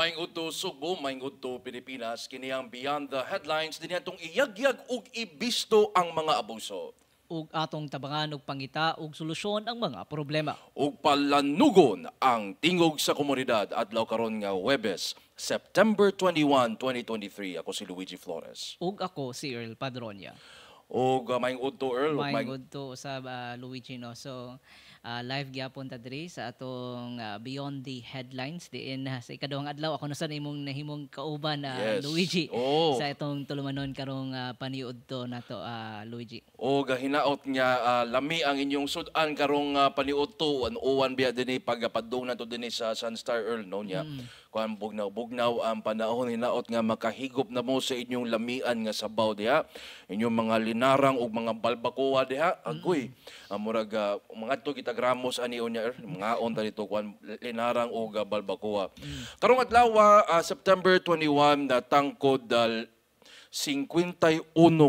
maing udto Subo, maing udto Pilipinas, kini ang Beyond the Headlines din atong iyagyag ug ibisto ang mga abuso. Ug atong tabangan og pangita ug solusyon ang mga problema. Ug palanugon ang tingog sa komunidad adlaw karon nga Huwebes, September 21, 2023. Ako si Luigi Flores. Ug ako si Earl Padronia. Ug maing udto Earl, May good to sa Luigi, no. So live gyapon ta diri sa atong Beyond the Headlines diin sa ikaduhang adlaw ako na sa imong nahimong kauban Yes. Luigi sa Oh. itong tulumanon karong paniudto nato Luigi. O hinaot nga lami ang inyong sudan karong paniudto uwan biya dinhi pagpadung nato dinhi sa Sunstar Earl no nya. Kuan bugnaw ang panahon hinaot nga makahigop na mo sa inyong lamian nga sabaw diha. Inyong mga linarang ug mga balbakoa diha. Agoy. Murag mga to kita gramos ani unya mga on ta dito kuan linarang ug balbakoa. Karong adlaw September 21 na tangkod 51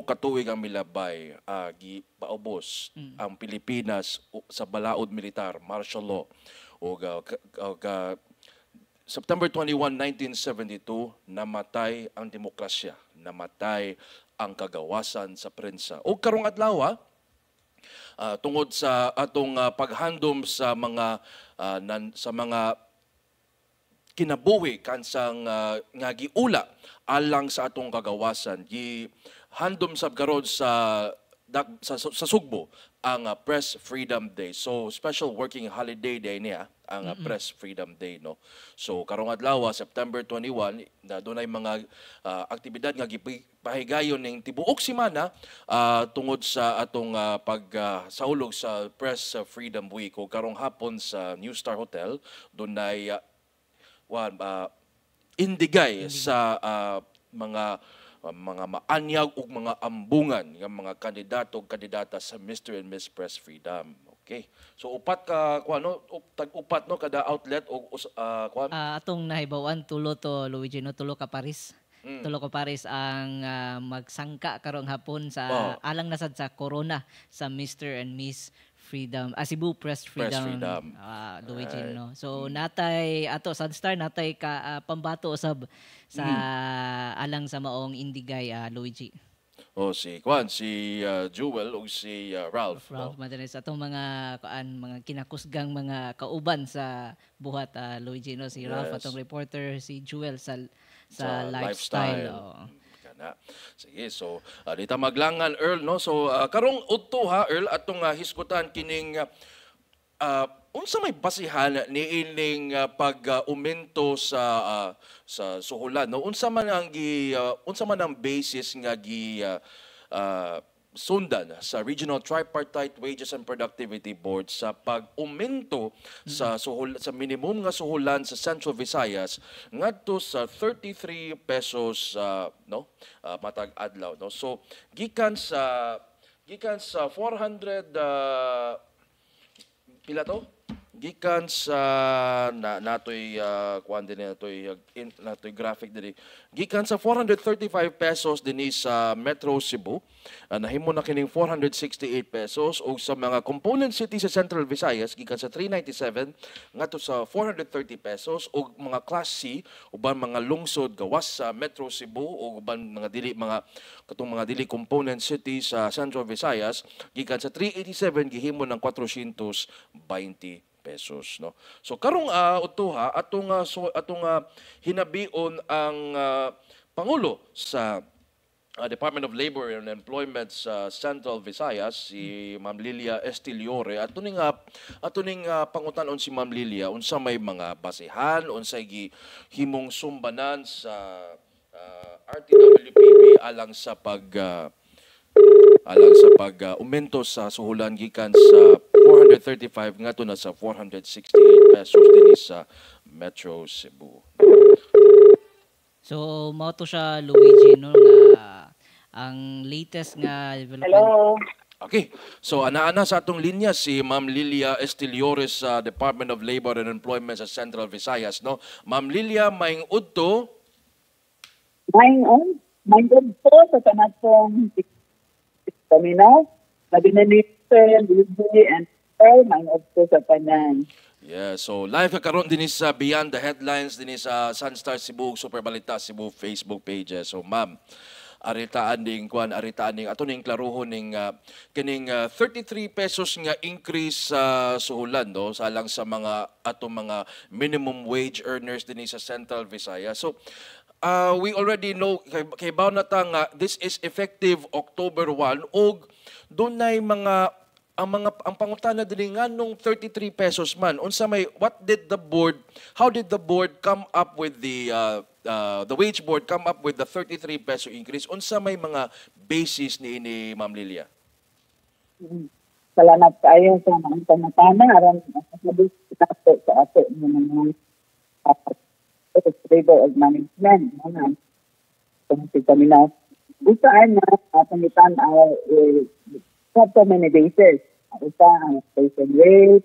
katuig ang milabay gipaubos ang Pilipinas sa balaod militar, martial law. September 21, 1972, namatay ang demokrasya, namatay ang kagawasan sa prensa. O karong adlaw tungod sa atong paghandom sa mga kinabuhi kansang nga giula alang sa atong kagawasan handom sab karon sa Sugbo ang Press Freedom Day. So special working holiday day niya ang Press Freedom Day no. So karong adlaw September 21 na dunay mga aktibidad nga gipahigayon ning tibuok semana tungod sa atong pagsaulog sa Press Freedom Week. O karong hapon sa New Star Hotel dunay indigay sa mga maanyag ug mga ambungan nga mga kandidato ug kandidata sa Mr. and Miss Press Freedom. Okay. So upat ka tag-upat no kada outlet og Atong nahibawan tulo to Luigi no, tulo ka Paris. Tulo ka Paris ang magsangka karong hapon sa alang nasad sa corona sa Mr. and Miss Freedom, Cebu Press Freedom. Luigi no. So natay ato Sunstar natay ka pambato usab sa alang sa maong indigay Luigi. si Jewel ug si Ralph. Ralph Madanes atong mga kinakusgang mga kauban sa buhat Luigi no, si Ralph atong reporter, si Jewel sa lifestyle. Sige, so dita maglangan Earl no. So karong udto Earl atong hisgutan kining unsa may basihan niining pag-umento sa suhulan no. Unsa man ang basis nga sundan sa Regional Tripartite Wages and Productivity Board sa pag-umento sa minimum nga suhulan sa Central Visayas ngadto sa 33 pesos matag adlaw no. So gikan sa 400 pila to? Gikan sa natoy graphic diri. Gikan sa 435 pesos dinhi sa Metro Cebu, nahimo na kining 468 pesos o sa mga component city sa Central Visayas gikan sa 397 ngadto sa 430 pesos o mga Class C uban mga lungsod gawas sa Metro Cebu o uban mga dili component city sa Central Visayas gikan sa 387 gihimo ng 420 pesos no. So karong utuha atong hinabion ang pangulo sa Department of Labor and Employment sa Central Visayas, si Ma'am Lilia Estiliore. Ato ning pangutanon si Ma'am Lilia unsa may mga basehan, unsay gihimong sumbanan sa RTWPB alang sa umento sa suhulan gikan sa 435 ngadto na sa 468 pesos dinhi sa Metro Cebu. So mao to siya Luigi no nga ang latest nga development. Hello. Okay. So ana sa atong linya si Ma'am Lilia Estiliore sa Department of Labor and Employment sa Central Visayas no. Ma'am Lilia, maing udto. Maing udto sa kanatong terminal. Labi na ni and All maingod ko sa tanan. Yeah, so live karon din sa Beyond the Headlines din sa Sunstar Cebu, Super Balita Cebu Facebook pages. So ma'am, aritaan ding ato ning klaruhon ning kining 33 pesos nga increase sa suhulan no sa lang sa mga atong mga minimum wage earners din sa Central Visayas. So we already know kay baw na ta nga this is effective October 1 og dunay mga ang pangutana diri nganong 33 pesos man unsa may how did the board come up with the wage board come up with the 33 peso increase unsa may mga basis ni Ma'am Lilia. Salamat kayo sa mga panatana aron masabi nato sa ato mga labor of management mga kung kami na busaan na pangitan not so many bases. Isa ang inflation rate,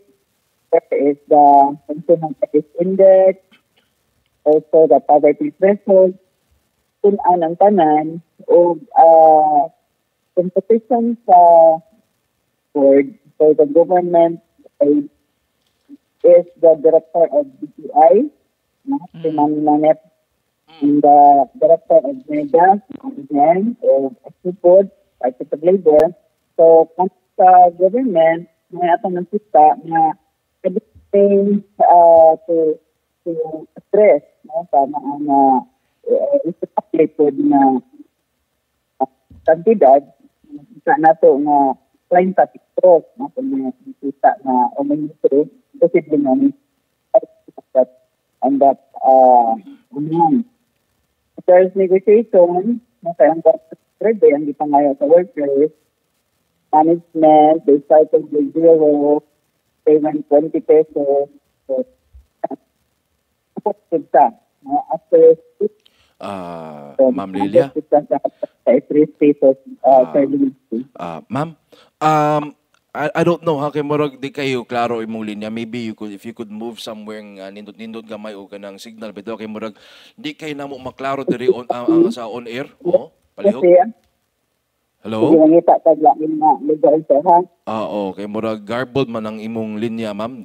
there is the consumer price index, also the poverty threshold, kung anong tanan, o competition sa board for the government is the director of BPI, si Ma'am Nanette, and the director of MEDA, of Board, Party of Labor. So, kung sa government, may atong ng sista na everything to address sa mga isipaplit na kantidad sa nato nga 30 pesos na kung may sista na o may ministro, posible nga ni and that there's negotiation na kayang ang gipangayo sa workers management, they started with 0, payment 20 pesos. So, after Ma'am Lilia? Ma'am, I don't know ha kay murag di kayo klaro imong linya. Maybe if you could move somewhere nga nindot gamay o kanang signal bitaw kay murag di kay namo maklaro diri sa on air. Oh, palihog. Hello? Sige, nangita taglain na legal sir, ha? Okay. Murag garbled man ang imong linya, ma'am.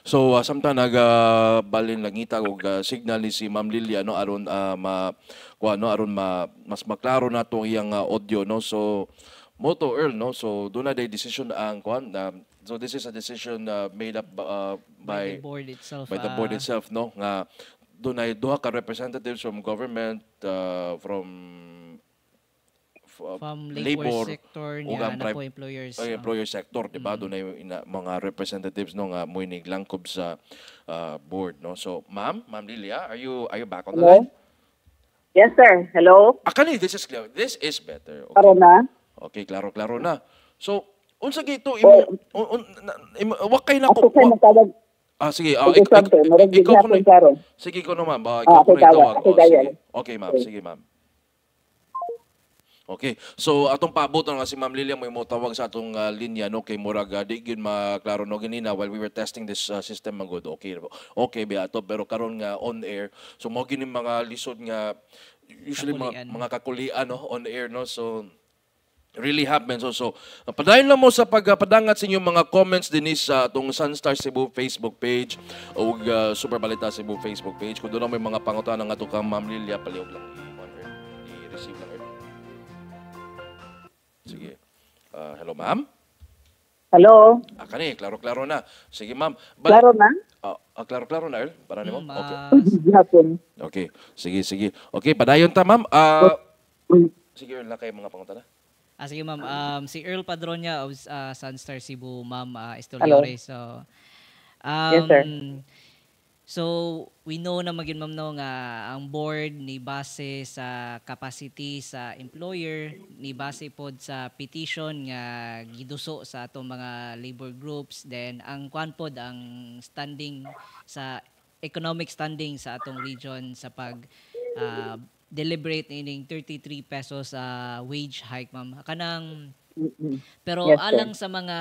So, samtang balin langita og signal ni si Ma'am Lilia no aron mas maklaro nato iyang audio no. So, moto Earl no. So, doon na day decision ang so this is a decision made up by the board itself. By the board itself no nga doon ay duha ka representatives from government from labor sector niya na po employers. Employer sector, di ba? Doon ay mga representatives no nga mo niglangkob sa board, no? So, Ma'am Lilia, are you back on the line? Yes, sir. Hello? Akali, this is clear. This is better. Okay. Klaro na? Okay, klaro na. So, unsa gito wa kay na ko. Sige. Ikaw ko na. Sige ko no, ma'am. Ikaw ko na tawag. Okay, ma'am. Sige, ma'am. Okay. So atong paabot nga si Ma'am Lilia mo tawag sa atong linya no kay murag di gyud maklaro no ganina while we were testing this system magud okay ba ato pero karon nga on air so mo gini mga lisod nga usually mga kakulian no on air no so really happens so padayon lang mo sa pagpadangat sa inyong mga comments din sa atong Sunstar Cebu Facebook page o Super Balita Cebu Facebook page kung doon may mga pangutana nga to kang Ma'am Lilia palihog lang i-receive lang. Sige. Hello, ma'am? Hello? Kani, klaro-klaro na. Sige, ma'am. Klaro na? Klaro-klaro na, Earl? Para nimo? Okay. Sige. Okay, padayon ta, ma'am. Sige, Earl, na kayo mga pangutana. Sige, ma'am. Si Earl Padronia of Sunstar Cebu, ma'am, Estoliore. So, yes, sir. So, we know na maging ma'am no nga ang board ni base sa capacity sa employer, ni base pod sa petition nga giduso sa atong mga labor groups, then ang kwan pod ang standing sa economic standing sa atong region sa pag deliberate ining 33 pesos wage hike, ma'am. Kanang pero yes, alang sa mga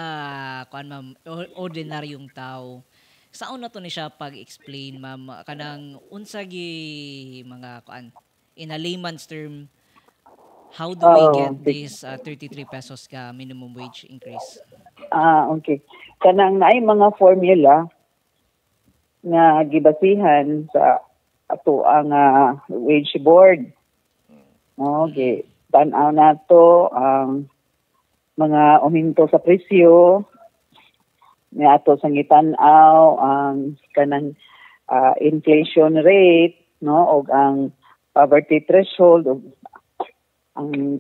kwan ma'am ordinaryong tao saon na to ni siya pag-explain, ma'am, kanang unsagi mga kuan in a layman's term How do we Oo. get this 33 pesos ka minimum wage increase? Okay. Kanang naay mga formula nga gibasihan sa ato ang wage board. Okay. Tan-aw nato ang mga uminto sa presyo nga ato sangitan-aw ang kanang inflation rate, no, og ang poverty threshold og ang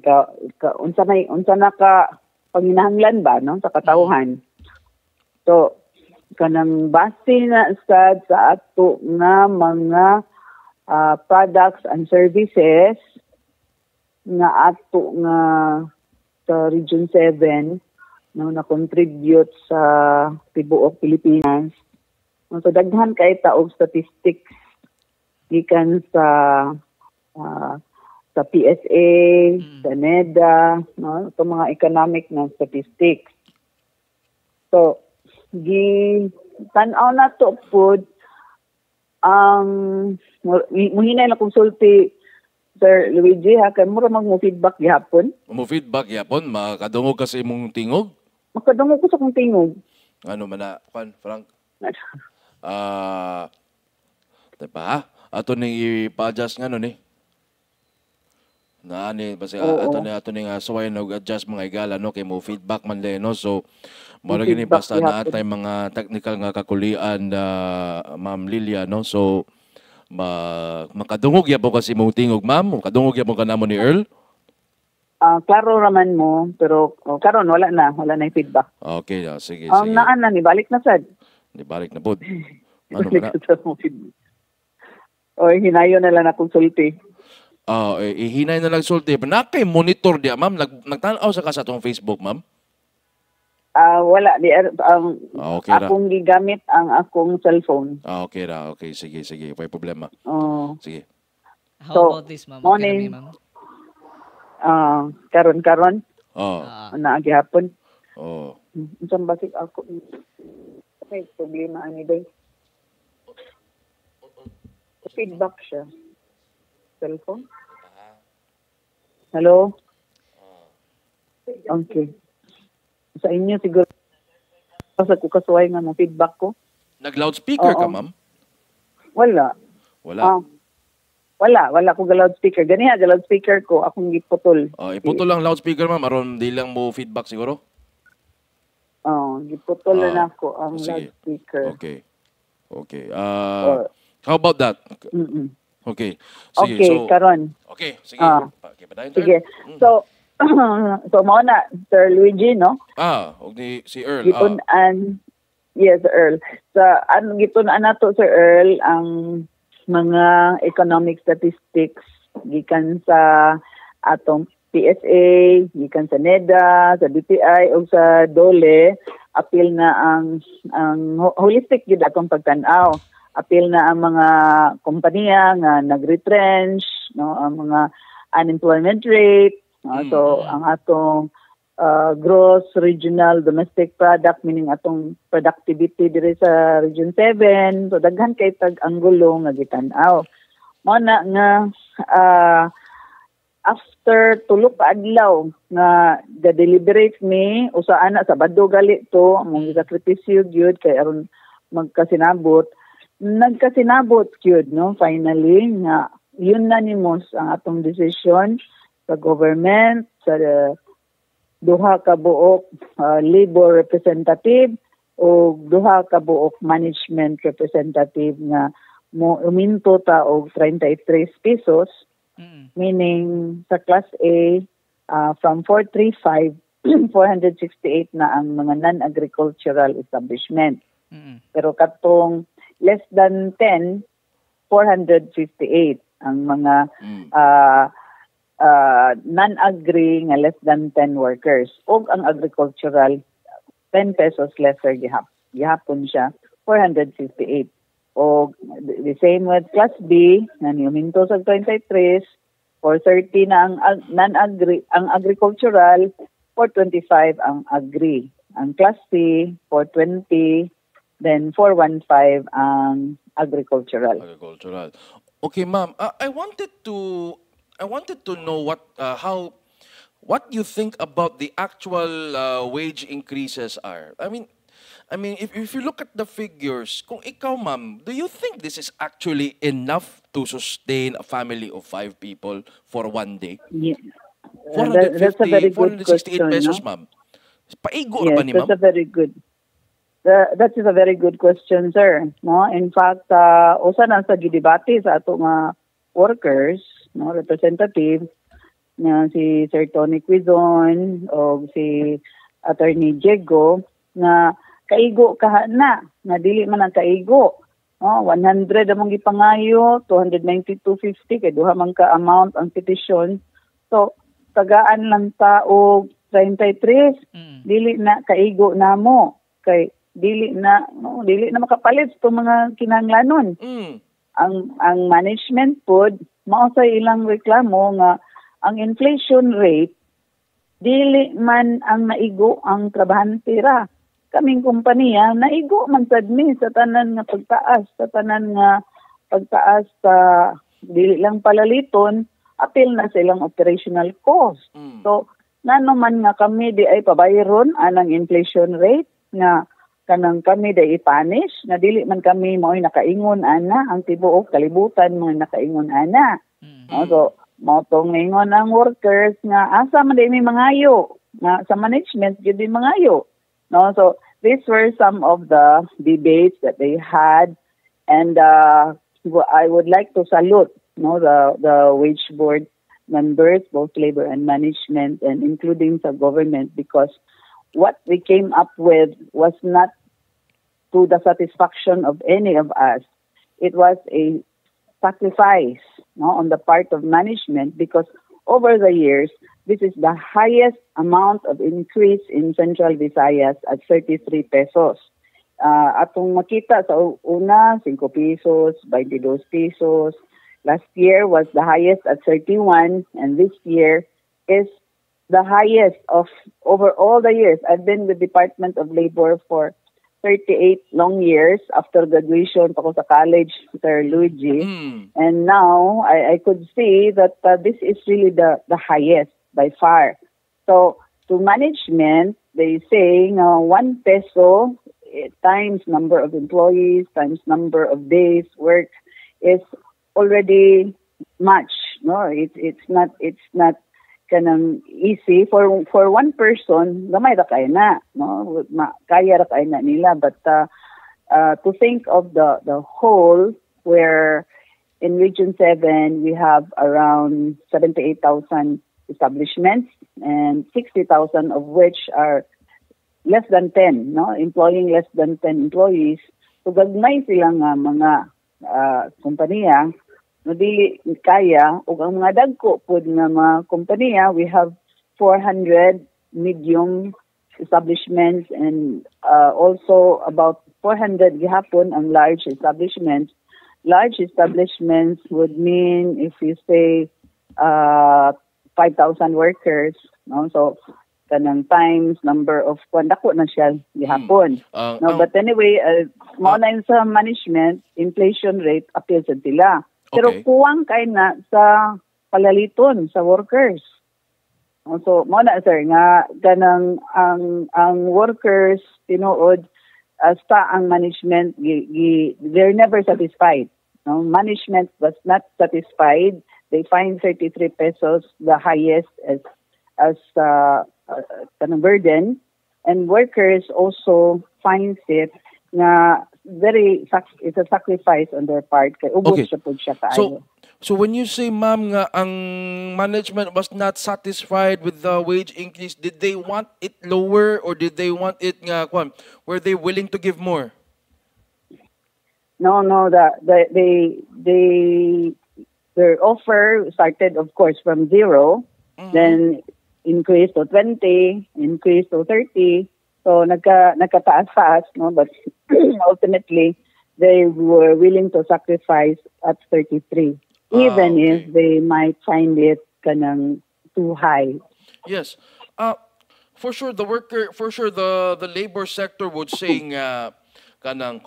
unsa na ka panginahanglan ba, no, sa katawhan. So kanang base na sad sa ato nga mga products and services nga ato nga sa Region 7 no na-contribute sa tibuok Pilipinas. So daghan kay taog statistics gikan sa PSA, sa NEDA, no, ito mga economic na statistics. So tan-aw na to pod ang muhinay na konsulti Sir Luigi ha kay mura mag-feedback gihapon. Mo feedback yapon makadungog ka sa imong tingog. Makadungog ko sa kong tingog. Ano man na Frank? Diba ha? Ato ning ipa-adjust nga nun eh. Naani basta ato ning suway nag-adjust mga igala no kay mo feedback man le no. So mo gini basta na atay mga technical nga kakulian na Ma'am Lilia no. So makadungog yapon kasi mo tingog ma'am, makadungog yapon ka namo ni Earl. Klaro raman mo, pero karon wala na yung feedback. Okay, sige. Naan na, nibalik na sad. Nibalik na po. Ano ba na? O, hinayo na lang na konsulti. Ihinay na lang sulti. Nakay monitor diya, ma'am. Nagtanaw sa ka sa itong Facebook, ma'am? Wala. Okay ra. Akong gigamit ang akong cellphone. Okay ra. Okay, sige. May problema. Sige. How about this, ma'am? Morning. Okay, ma'am. Karon. Na gihapon. Unsang basig ako. Okay, problema ani day. Feedback siya. Cellphone? Hello? Okay. Sa inyo siguro sa kukasuway nga mo feedback ko. Nag-loudspeaker ka, ma'am? Wala. Wala ko loudspeaker. Ganiha loudspeaker ko akong giputol. Iputol lang loudspeaker, ma'am, aron di lang mo feedback siguro. Giputol na ako ang loudspeaker. Okay. How about that? Okay. Sige, okay, karon. Okay, sige. Sige. So mao na Sir Luigi, no? Og si Earl. Yes, Earl. Sa gitun-an nato Sir Earl ang mga economic statistics gikan sa atong PSA, gikan sa NEDA, sa DTI o sa DOLE, apil na ang holistic gid atong pagtan-aw. Apil na ang mga kompanya nga nag-retrench, no, ang mga unemployment rate, so ang atong gross regional domestic product, meaning atong productivity diri sa Region 7, so daghan kay tag-anggulo nga gitan-aw. Mao na nga after tulo ka adlaw nga ga-deliberate me usa ana sa Sabado gali to among sakripisyo gyud kay aron magkasinabot. Nagkasinabot gyud no finally nga yun na nimos ang atong decision sa government, sa duha ka buok labor representative o duha ka buok management representative nga mo uminto ta og 33 pesos, meaning sa class A from 435 468 na ang mga non-agricultural establishment. Pero katong less than 10, 458 ang mga non-agri nga less than 10 workers. O ang agricultural, 10 pesos lesser gihapon siya, 458. O the same with class B, na niuminto sa 23, 430 na ang non-agri, ang agricultural, 425 ang agri. Ang class C, 420, then 415 ang agricultural. Okay, ma'am. I wanted to know what how what you think about the actual wage increases are. I mean, if you look at the figures, kung ikaw, ma'am, do you think this is actually enough to sustain a family of 5 people for one day? Yeah. That's a 450, very good 468 question, pesos, no? ma'am. Paigo ra ba Yes, ni that's ma'am? a very good. That is a very good question, sir. No, in fact, usa na sa gidebate sa ato nga workers, no, representative na si Sir Tony Quizon o si Attorney Diego na kaigo kaha na dili man ang kaigo. No, 100 among gipangayo, 290, 250 kay duha man ka amount ang petition. So, tagaan lang ta og 33, dili na kaigo namo kay dili na makapalit to mga kinahanglanon. Mm. Ang management pod mao sa ilang reklamo nga ang inflation rate dili man ang naigo ang trabahante ra. Kaming kompanya naigo man sad mi sa tanan nga pagtaas sa dili lang palaliton apil na sa ilang operational cost. So ngano man nga kami di ay pabayron anang inflation rate nga kanang kami day ipanish na dili man kami mao'y nakaingon ana ang tibuok kalibutan mga nakaingon ana. So mao tong ingon ang workers nga asa man day may mangayo nga sa management gyud may mangayo. No, so these were some of the debates that they had, and I would like to salute the wage board members, both labor and management, and including the government, because what we came up with was not to the satisfaction of any of us. It was a sacrifice on the part of management, because over the years, this is the highest amount of increase in Central Visayas at 33 pesos. Atong makita sa una, 5 pesos, 22 pesos. Last year was the highest at 31, and this year is the highest of over all the years. I've been with the Department of Labor for 38 long years after graduation pa ko sa college, Sir Luigi. And now I could see that this is really the highest by far. So to management, they say 1 peso times number of employees times number of days work is already much. No, it's not kanang easy for one person. Gamay ra kay na, no, kaya ra kay na nila, but to think of the whole, where in Region 7 we have around 78,000 establishments, and 60,000 of which are less than 10, no, employing less than 10 employees. So gagmay sila nga mga kompanya no dili kaya, ug ang mga dagko pud nga mga kompanya, we have 400 medium establishments, and also about 400 gihapon ang large establishments. Large establishments would mean, if you say 5,000 workers, no, so kanang times number of dako na siya gihapon. No, but anyway, mao na yun sa management, inflation rate appeal sa tila. Pero kuwang kay na sa palaliton sa workers. So mo na sir nga ganang ang workers tinuod hasta ang management they're never satisfied. No, management was not satisfied. They find 33 pesos the highest as kanang burden, and workers also finds it nga it's a sacrifice on their part kay ubos siya pud siya kaayo. So when you say, ma'am, nga ang management was not satisfied with the wage increase, did they want it lower, or did they want it nga were they willing to give more? No, their offer started, of course, from 0, then increased to 20, increased to 30. So nagkataas-taas, no, but ultimately they were willing to sacrifice at 33, even if they might find it kanang too high. Yes. For sure the labor sector would say nga kanang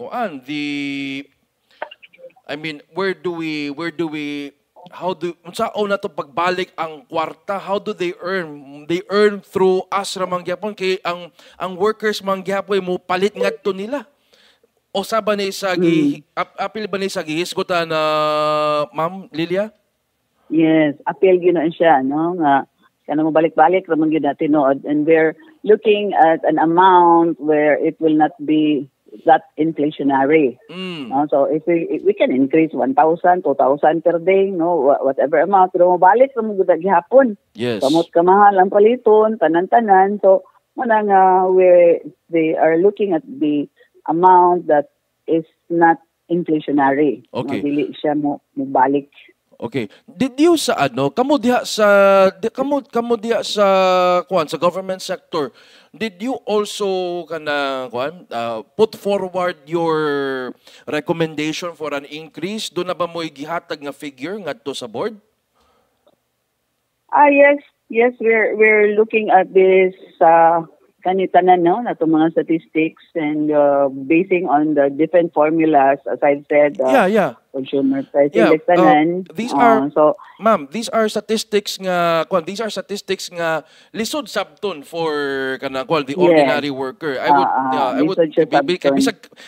where do we Unsaon na to pagbalik ang kwarta? How do they earn? They earn through us ra man gyapon kay ang workers man gyapon mo palit ngadto nila. O sa ba ni sa apil ba ni sa gihisgotan na Ma'am Lilia? Yes, appeal gyud na siya, no, nga kana mo balik-balik ra man gyud na tinuod, and we're looking at an amount where it will not be that inflationary. No? So if we can increase 1,000, 2,000 per day, no, whatever amount, pero mabalik ra mo gyud gihapon. Yes. Kamot ka mahal ang paliton, tanan-tanan. So muna nga they are looking at the amount that is not inflationary. Okay. No, dili siya mo balik. Okay. Did you sa kamo diha sa kamo diha sa sa government sector, did you also put forward your recommendation for an increase? Do na ba mo gihatag nga figure ngadto sa board? Yes, we're looking at this kanitanan, no, nato mga statistics, and basing on the different formulas, as I've said, consumer price index tanan. These are ma'am, these are statistics nga lisod sabton for the ordinary worker. I would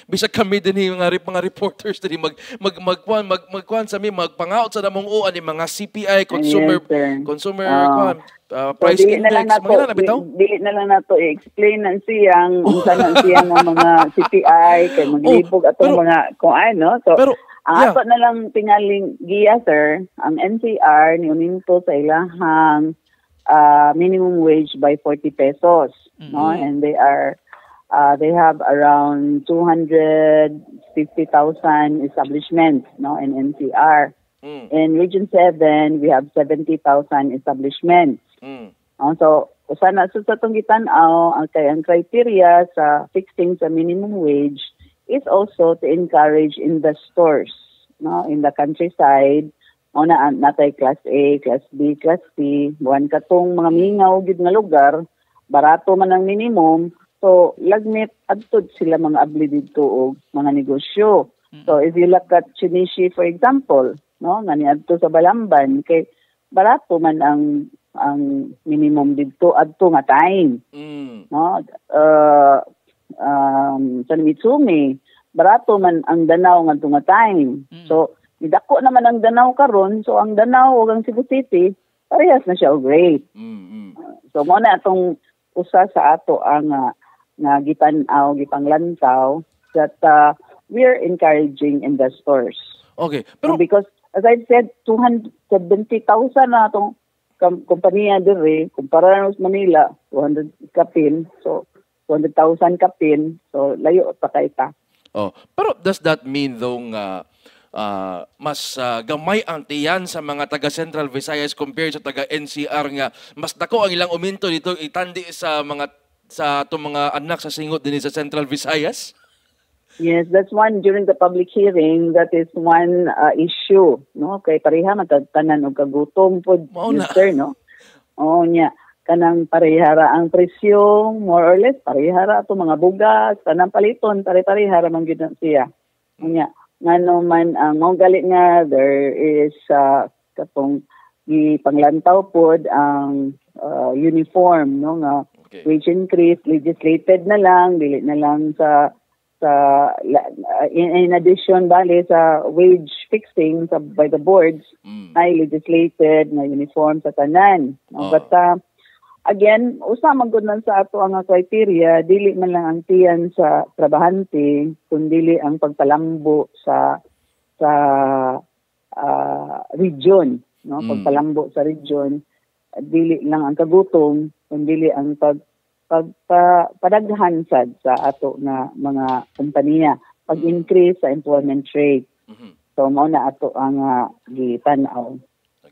bisag kami din mga reporters din magkuan sa mi magpangaot sa namong ani mga CPI consumer price index mga bitaw. Dili na lang nato i-explain nan siyang unsa nan siyang mga CPI kay maglibog atong mga kung ano. So ang ato na lang tingaling giya, sir, ang NCR ni uminto sa ilahang minimum wage by 40 pesos, no, and they have around 250,000 establishments, no, in NCR. In Region 7, we have 70,000 establishments. So sana sa tong gitan-aw ang criteria sa fixing sa minimum wage is also to encourage investors, no, in the countryside. Una natay class A, class B, class C, buwan katong mga mingaw gid nga lugar, barato man ang minimum, so lagmit adtod sila mga abli didto og mga negosyo. So if you look at Chinishi, for example, no, nga niadto sa Balamban kay barato man ang minimum didto adto nga time. No, sa Mitsumi, barato man ang Danau nga tunga time. So, idako naman ang Danau karon, so ang Danau ug ang Cebu City, parehas na siya og rate. So, mo na atong usa sa ato ang nga gitan-aw, gipanglantaw that we're encouraging investors. Okay. Pero because, as I said, 270,000 na atong kompanya dire, kumpara sa Manila, 200 kapin, so 200,000 kapin, so layo pa kay ta. Pero does that mean though mas gamay ang tiyan sa mga taga Central Visayas compared sa taga NCR nga mas dako ang ilang uminto dito itandi sa mga anak sa singot din sa Central Visayas? Yes, that's one during the public hearing. That is one issue, no? Kay pareha matagtanan og kagutom pod, sir, no? Nya kanang parehara ang presyo, more or less parehara ato mga bugas, kanang paliton pare-parehara man gyud siya. Nya ngano man ang mao gali nga there is katong gipanglantaw pod ang uniform, no, nga wage increase legislated na lang, dili na lang sa in addition bali sa wage fixing by the boards na legislated na uniform sa tanan. But again, usa man gud man sa ato ang criteria, dili man lang ang tiyan sa trabahante, kundi ang pagpalambo sa region, no? Pagpalambo sa region, dili lang ang kagutom, kundi ang padaghan sad sa ato na mga kompanya, pag-increase sa employment rate. So mao na ato ang gitan-aw.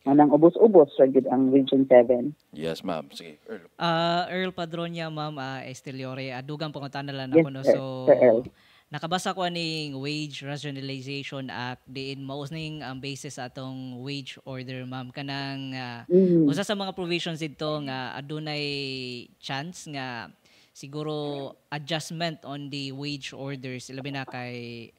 Manang ubos-ubos ra gid ang Region 7. Yes, ma'am. Sige, Earl. Earl Padronia, ma'am, Esteliore, dugang pangutan na lang ako, no? So nakabasa ko aning Wage Rationalization Act, diin maus ning ang basis sa atong wage order, ma'am, kanang usa sa mga provisions dito nga adunay chance nga siguro adjustment on the wage orders, ilabi na kay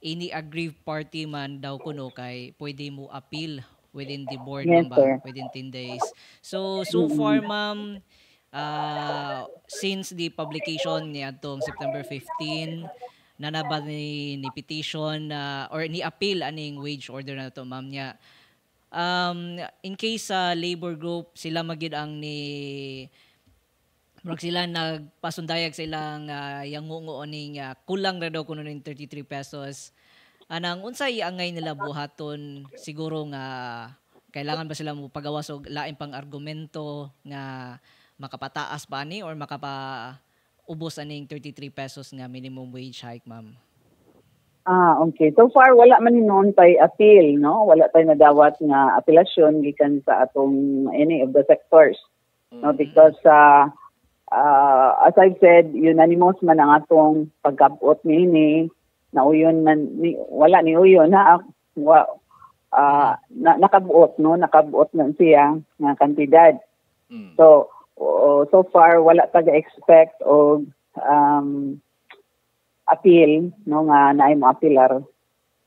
any aggrieved party man daw kuno kay pwede mo appeal within the board, Yes, ma'am ba? sir. Within 10 days. So far, ma'am, since the publication ni atong September 15, nanaba ni petition or ni appeal aning wage order na to, ma'am niya. In case sa labor group, sila magid ang ni murag sila nagpasundayag sa ilang yangungo ning kulang ra daw kuno ning 33 pesos. Anang unsay angay nila buhaton siguro nga kailangan ba sila mo pagawas og lain pang argumento nga makapataas pa ni or ubos aning 33 pesos nga minimum wage hike, ma'am? Okay. So far, wala man noon tay appeal, no? Wala tay nadawat nga apelasyon gikan sa atong any of the sectors. No, because as I've said, unanimous man ang atong pagkabot niini, na uyon man wala ni uyon nakabuot, no? Nakabuot na siya nga kantidad. So so far wala taga-expect og appeal, no, nga naay mo appealar.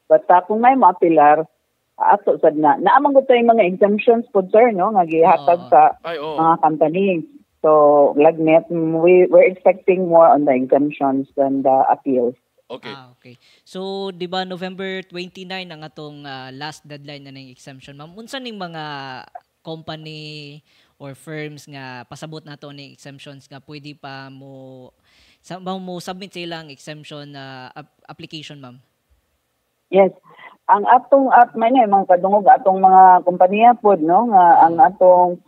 But kung may mo appealar, ato sad na naamang gud tay mga exemptions pod, sir, no, nga gihatag sa mga company. So lagnet we're expecting more on the exemptions than the appeals. Okay. Okay. So, di ba November 29 ang atong last deadline na ng exemption, ma'am? Unsa ning mga company or firms nga pasabot nato ni exemptions nga pwede pa mo submit sa ilang exemption application, ma'am? Yes. Ang atong may mga kadungog atong mga kompanya pod, no, nga ang atong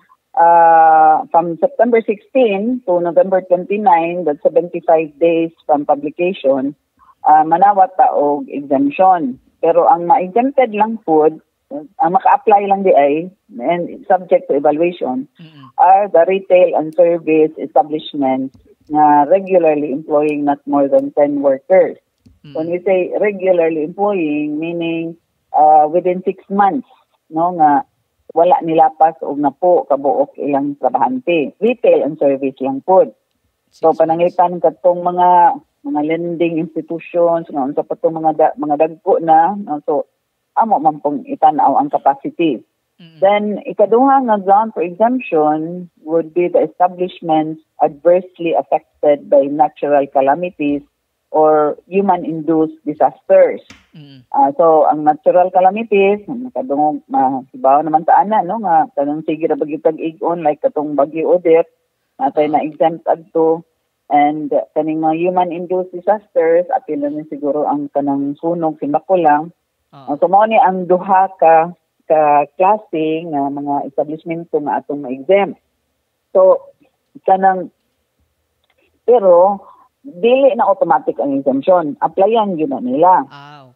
from September 16 to November 29, that's 75 days from publication, manawat ta og exemption. Pero ang ma-exempted lang pod, ang maka-apply lang di ay, and subject to evaluation, are the retail and service establishments na regularly employing not more than 10 workers. When we say regularly employing, meaning within 6 months, no, nga wala nilapas og napo kabuok ilang trabahante. Retail and service lang pod. So pananglitan katong mga lending institutions, nga unsa pa tong mga dagko na, no? So amo man pong itanaw ang capacity. Then ikaduha nga ground for exemption would be the establishments adversely affected by natural calamities or human-induced disasters. So ang natural calamities, kadungog sibaw naman ta ana, no, nga kanang sige ra bagitag igon like katong Bagyo Odette, natay na exempt adto, and kaning mga human-induced disasters apil na siguro ang kanang sunog simbako lang. So mao ni ang duha ka klase nga mga establishmento nga atong ma-exempt. So kanang pero dili na automatic ang exemption. Applyan yun na nila.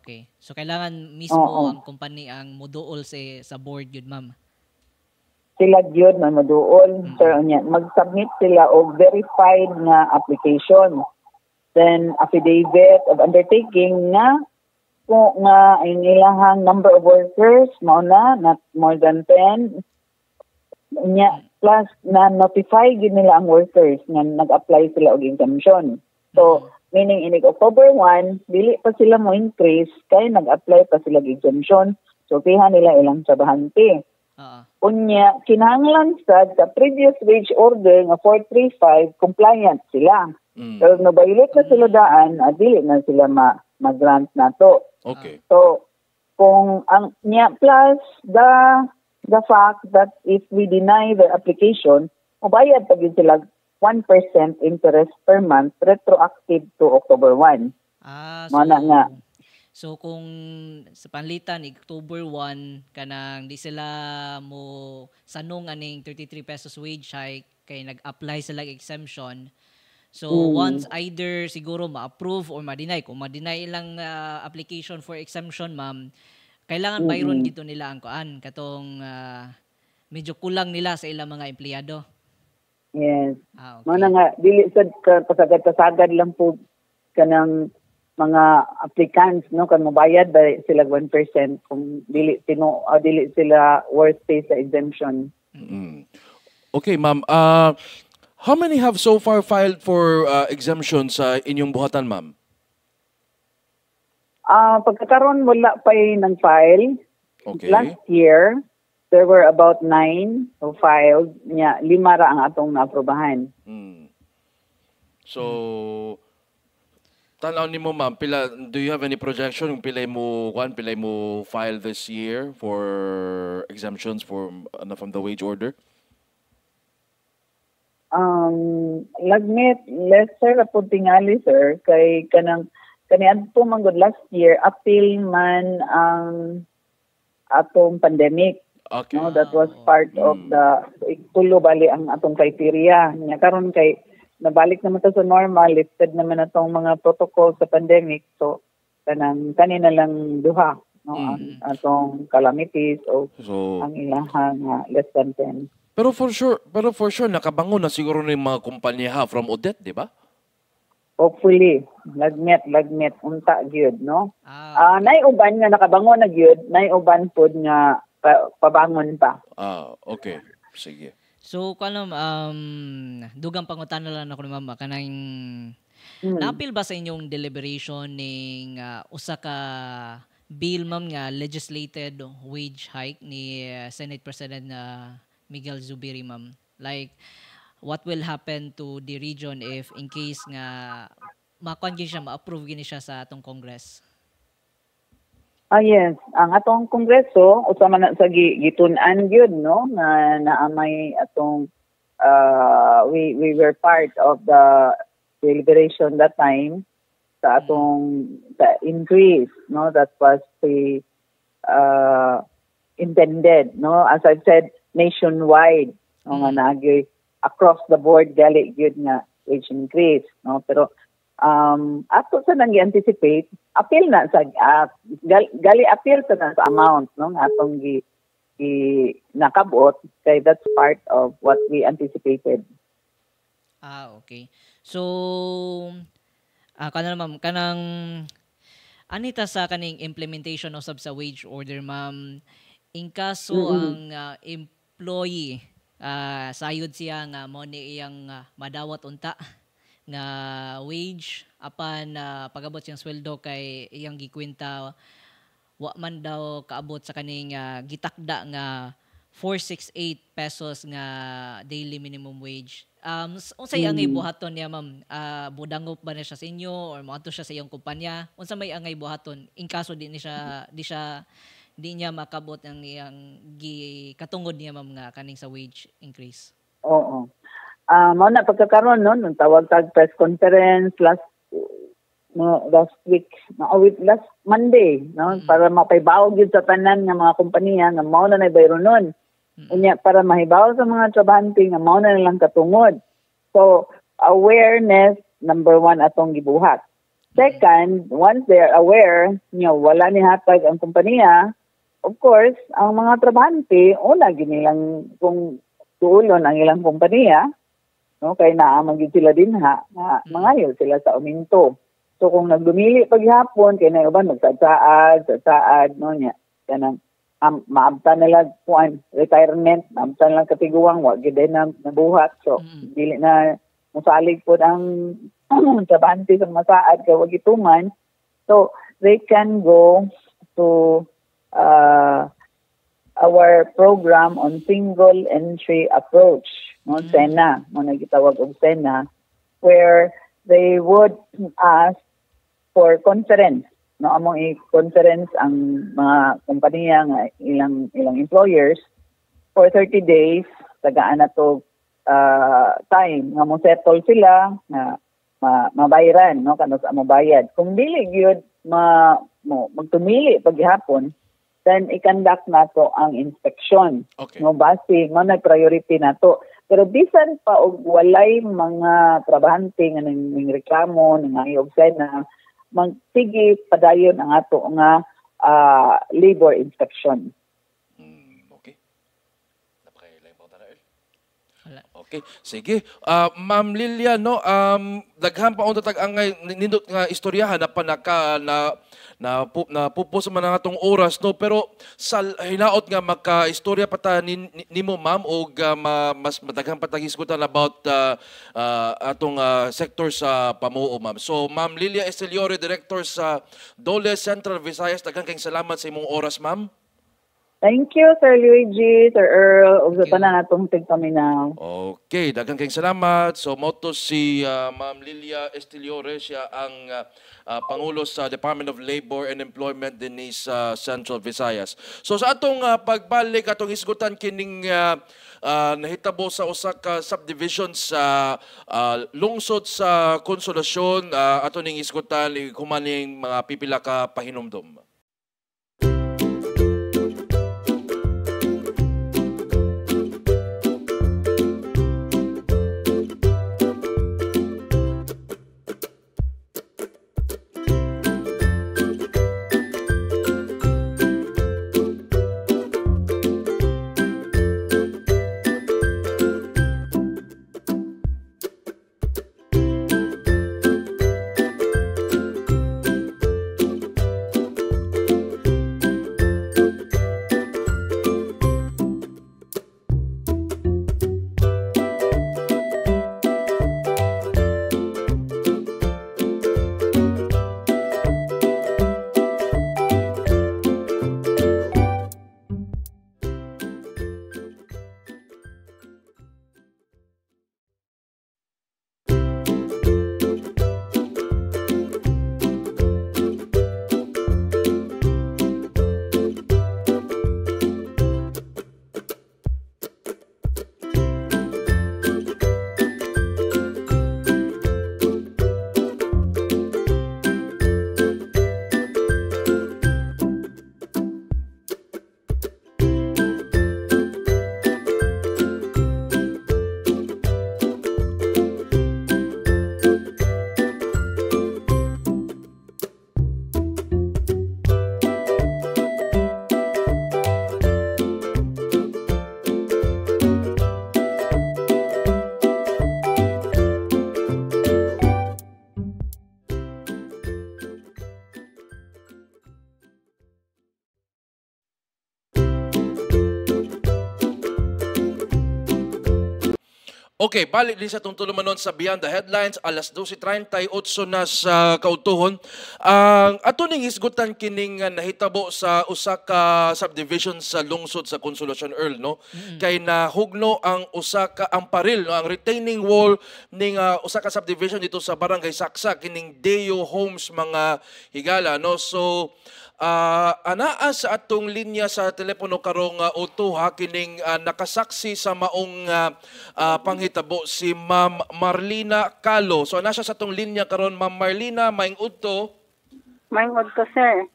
Okay. So kailangan mismo ang company ang moduol sa board yun, ma'am? Sila yun na moduol. Sir, mag-submit sila og verified nga application. Then affidavit of undertaking nga kung nga ang ilahang number of workers mao na not more than 10 nya plus na notify gid nila ang workers nga nag-apply sila og exemption. So meaning inig October 1 dili pa sila mo increase kay nag-apply pa sila og exemption, so pihan nila ilang trabahante. Unya kinahanglan sad sa previous wage order nga 435 compliant sila. Pero na-violate na sila daan, dili na sila mag-grant nato. Okay. So, kung ang niya plus the fact that if we deny the application, mabayad pa gid sila 1% interest per month retroactive to October 1. So kung sa panlitan October 1 kanang di sila mo sanong aning 33 pesos wage hike kay nag-apply sila exemption. So once either siguro ma-approve or ma-deny, kung ma-deny ilang application for exemption, ma'am, kailangan bayron dito nila ang kuan katong medyo kulang nila sa ilang mga empleyado. Yes. Okay. Mana nga dili sad pasagad-pasagad lang po kanang mga applicants, no, kan mobayad ba sila 1% kung dili sila worth pay sa exemption. Okay, ma'am. How many have so far filed for exemption sa inyong buhatan, ma'am? Pagkakaroon wala pa nang file. Okay. Last year, there were about 9 who filed. Nya, 5 ra ang atong naaprobahan. So, tanaw nimo ma'am, do you have any projection kung pilay mo file this year for exemptions from the wage order? Lagmit, lesser ra pud tingali sir kay kaniadto man gud last year appeal man ang atong pandemic. Okay. No, that was part of the tulo bali ang atong criteria. Nya karon kay nabalik naman to sa normal, lifted naman atong mga protocol sa pandemic. So kanina lang duha no ang atong calamities o ang ilahang less than 10. Pero for sure nakabangon na siguro ng mga kumpanya from Odette, di ba? Hopefully, lagmet unta gyud no. Nay uban nga nakabangon na gyud, nay uban pod nga pabangon pa. Okay. Sige. So kanang dugang pangutana lang ako ni mama kanang naapil ba sa inyong deliberation ning usa ka bill ma'am nga legislated wage hike ni Senate President Miguel Zubiri ma'am? Like what will happen to the region if in case nga makuan gyud siya ma-approve gyud siya sa atong Congress? Yes, ang atong kongreso usama na sa gitun-an gyud no nga naamay atong we were part of the deliberation that time sa atong increase no that was the intended no as I've said nationwide no nga naagyoy across the board gali gyud nga wage increase no pero ato sa nang anticipate appeal na sa gali appeal sa amount no nga atong nakabot kay that's part of what we anticipated. Okay. So kanang ma'am kanang anita sa kaning implementation usab sa wage order ma'am in kaso ang employee sayod siya nga mo ni iyang madawat unta nga wage apan pagabot siyang sweldo kay iyang gikwenta wa man daw kaabot sa kaning gitakda nga 468 pesos nga daily minimum wage. Unsay angay buhaton niya ma'am? Budangop ba na siya sa inyo or moadto siya sa iyong kumpanya? Unsa may angay buhaton in kaso di niya makabot ang iyang katungod niya ma'am nga kaning sa wage increase? Oo. Mao na pagkakaroon no nung tawag tag press conference last last Monday no para mapaybaw gyud sa tanan nga mga kompanya nga mao na bayro nun. Unya para mahibaw sa mga trabahante nga mao na nilang katungod. So awareness number 1 atong gibuhat. Second, once they are aware wala ni hatag ang kompanya, of course, ang mga trabahante una ginilang kung tuulon ang ilang kompanya no kay naa man gyud sila dinha nga mangayo sila sa uminto. So kung nagdumili paghapon kay na uban magsaad no nya kanang maabtan nila kuan retirement maabtan lang katiguang wa gyud na nabuhat so dili na musalig pod ang trabahante sa masaad kay wa gituman so they can go to our program on single entry approach no SENA mo nagitawag og SENA where they would ask for conference no among i-conference ang mga kompanya nga ilang employers for 30 days tagaan na to time nga mo settle sila nga mabayaran no kanus amo bayad kung dili gyud magtumili paghapon then i-conduct nato ang inspection no base mo na priority nato pero bisan pa og walay mga trabahante nga ning reklamo nangayog SENA magsige padayon ang ato nga labor inspection. Okay. Napakailang pa tara. Okay, sige. Ma'am Lilia, no, daghan pa unta tag angay nindot nga istoryahan na pupos man ang atong oras no pero sa hinaot nga maka-istorya pa ta nimo ma'am og mas madaghan pa tag isgutan about atong sector sa pamuo ma'am. So Ma'am Lilia Esteliore, Director sa Dole Central Visayas, daghan kayong salamat sa imong oras ma'am. Thank you, Sir Luigi, Sir Earl, ug sa Thank you. tanan natong tigpaminaw. Okay, daghang kayong salamat. So, moto si Ma'am Lilia Estiliore, siya ang Pangulo sa Department of Labor and Employment din sa Central Visayas. So, sa atong pagbalik, atong isgutan kining nahitabo sa usa ka subdivision sa lungsod sa Konsolasyon, ato ning isgutan kumaning mga pipila ka pahinumdom. Okay, balik din sa itong tulumanon sa Beyond the Headlines, alas 12:38 na sa kautuhon. Ang ato ning isgutan kining nahitabo sa usa ka subdivision sa lungsod sa Consolacion, Earl, no? Kay nahugno ang usa ka ang paril, no? Ang retaining wall ning usa ka subdivision dito sa Barangay Saksak kining Deo Homes mga higala, no? So anaa sa atong linya sa telepono karong utuha kining nakasaksi sa maong panghitabo si Ma'am Marlina Calo. So ana siya sa atong linya karon, Ma'am Marlina, maing udto. Maing udto, sir.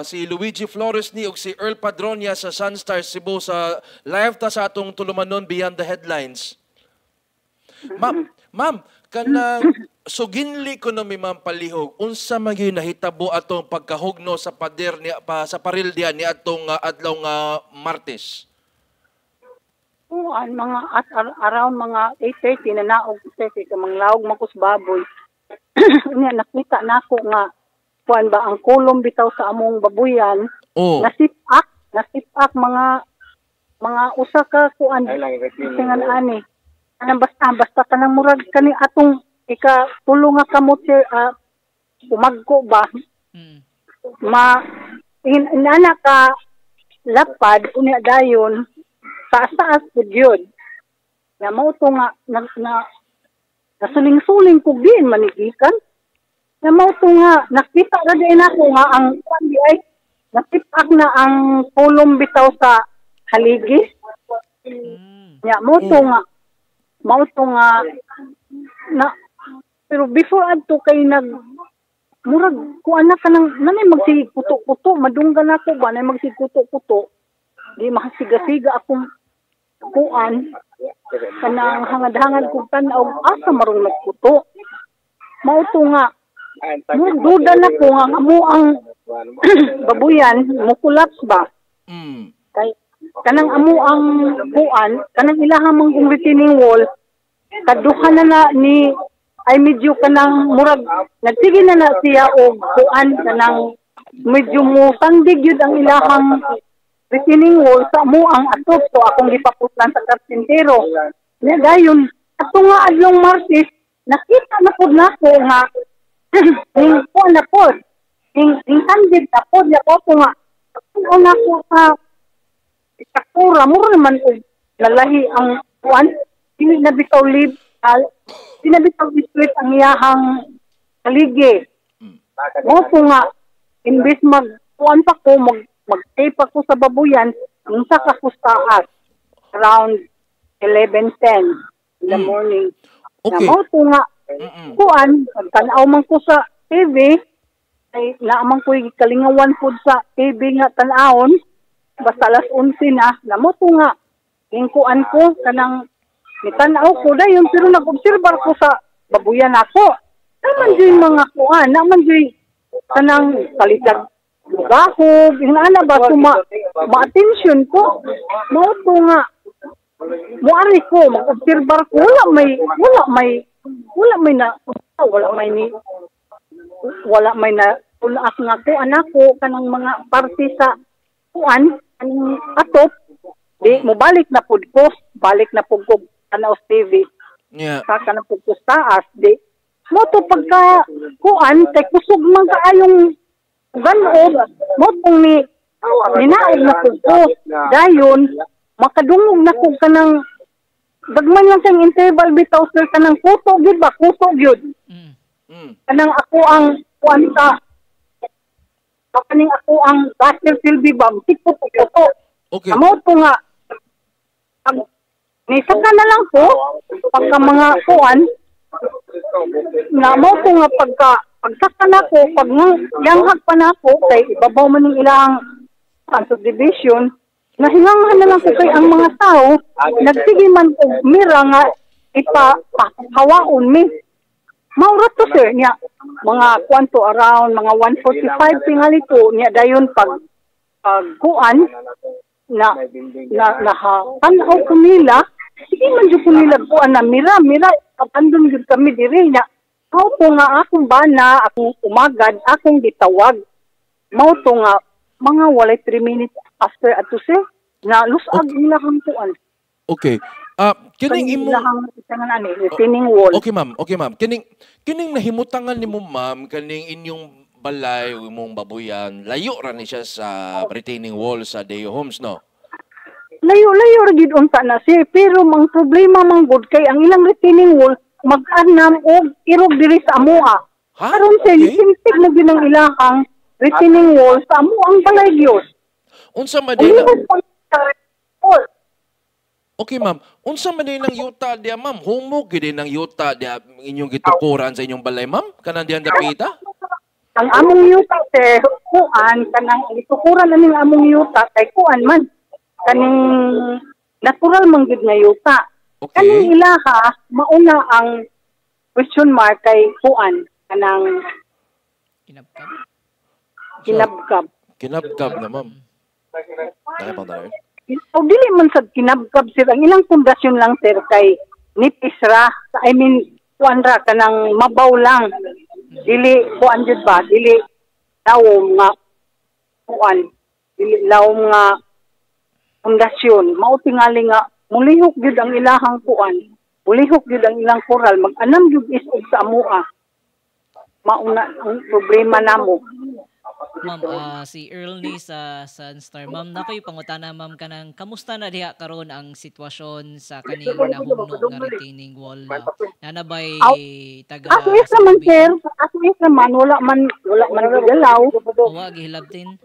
Si Luigi Flores ni ug si Earl Padronia sa Sunstar Cebu sa live ta sa atong tulumanon Beyond the Headlines. Ma'am, kanang suginli ko no mi Ma'am palihog, unsa man gyud nahitabo atong pagkahugno sa pader ni sa paril diha ni atong adlaw nga Martes? Mga around mga 8:30 na naog sir kay manglawog makus baboy. Unya nakita nako nga kuan ba ang kulom bitaw sa among babuyan. Oh. Nasipak mga usa ka kuan singan ani. Anang basta kanang murag kani atong ikatulong nga kamot sir umagko ba. Inana ka lapad unya dayon taas pud yun. Na mao to nga nasuling-suling kog diin manigikan. Na mao to nga nakita ra din ako nga ang kundi ay nasipak na ang kulom bitaw sa haligi. Ya mao to nga na pero before adto kay murag ko anak kanang nanay magsikuto-kuto madunggan ako ba nay magsikuto-kuto di mahasiga-siga akong kuan kanang hangad-hangad kog tan-aw asa marong nagkuto mao to nga duda na ko nga amo ang babuyan mo collapse ba kay kanang amo ang kuan kanang ilahang manggung retaining wall kaduha na ni ay medyo kanang murag nagsige na siya og kuan kanang medyo mo sandig yun ang ilahang retaining wall sa mo ang atop so akong gipaputlan sa karpintero nya dayon ato nga adlong Martes nakita na pud nako nga ning kuan na pud ning sandig na pud ya ko nga ako sa Sakura, mura naman og nalahi ang kuan. Dili na bitaw live, dili na bitaw street ang iyahang kaligi. Mo po nga, imbis kuan pa ko, mag-stay pa ko sa babuyan, unsa ka ko sa taas, around 11:10 in the morning. Okay. Na mo po nga, kuan, pagtanaw man ko sa TV, ay naamang ko kalingawan po sa TV nga tanawon, basta alas 11 na mo po nga, kuan ko, kanang mitanaw ko dayon, pero nag-observe ko sa babuyan ako. Naman yung mga kuan, naman yung kanang kalitag lugahog, inaana ba ito ma-attention ko, mo po nga, muari ko, mag-observe ko, wala may na tunaak nga ko anak ko kanang mga parte sa kuan kanang atop di mo balik na pud ko tanaw TV ka kanang pud ko taas di mo to pagka kuan kay kusog man kaayong ganood mo tong ni ninaog na pud ko dayon makadungog na ko kanang dagman lang kang interval bitaw sir kanang kuto gyud ba kuto gyud. Kanang ako ang kuanta. Kaning ako ang Buster Silvi Bam, tipo to. Okay. Amo to nga. Nisaka na lang po pagka mga kuan na mo to nga pagsaka na ko pag yanghag pa na ko kay ibabaw man ning ilang subdivision nahingangan na lang ko kay ang mga tao nagsige man og mira nga hawaon mi. Maura to sir niya mga kwanto around mga 1:45 tingali ko niya dayon pag kuan na tanaw ko nila sige man jud ko nila kuan na mira kapandon jud kami diri niya mao to nga akong bana akong umagad akong gitawag mao to nga mga walay 3 minutes after ato sir na lusag nila kang kuan. Okay. Kining imo retaining wall. Okay ma'am. Kining nahimutangan nimo ma'am kaning inyong balay o imong babuyan, layo ra ni siya sa retaining wall sa Deo Homes, no? Layo ra gid unta na sir, pero mang problema man gud kay ang ilang retaining wall mag-anam og irog diri sa amoa. Karon sir, sintig na gyud ang ilahang retaining wall sa amoang balay gyud. Unsa man din Okay ma'am, unsa man din ang yuta dia ma'am? Humog gid ang yuta dia inyong gitukuran sa inyong balay ma'am? Kanang diyan dapita? Ang among yuta sir, kuan kanang gitukuran ning among yuta kay kuan man. Kaning natural man gid nga yuta. Okay. Kaning ilaha mauna ang question mark kay kuan kanang Kinabkab na ma'am. Ay pang tayo. O dili man sa kinabkab sir ang ilang pundasyon lang sir kay nipis ra kuan ra kanang mabaw lang dili kuan jud ba dili lawom nga kuan dili lawom nga pundasyon mao tingali nga mulihok jud ang ilahang kuan mulihok jud ang ilang koral mag-anam jud isog sa amoa mauna ang problema namo. Ma'am, si Earl ni sa Sunstar. Ma'am, nakoy pangutana ma'am kanang kamusta na diha karon ang sitwasyon sa kaning nahumno nga retaining wall na bay taga Ako is naman sir, ako is naman wala man galaw. Wa gihilabtin.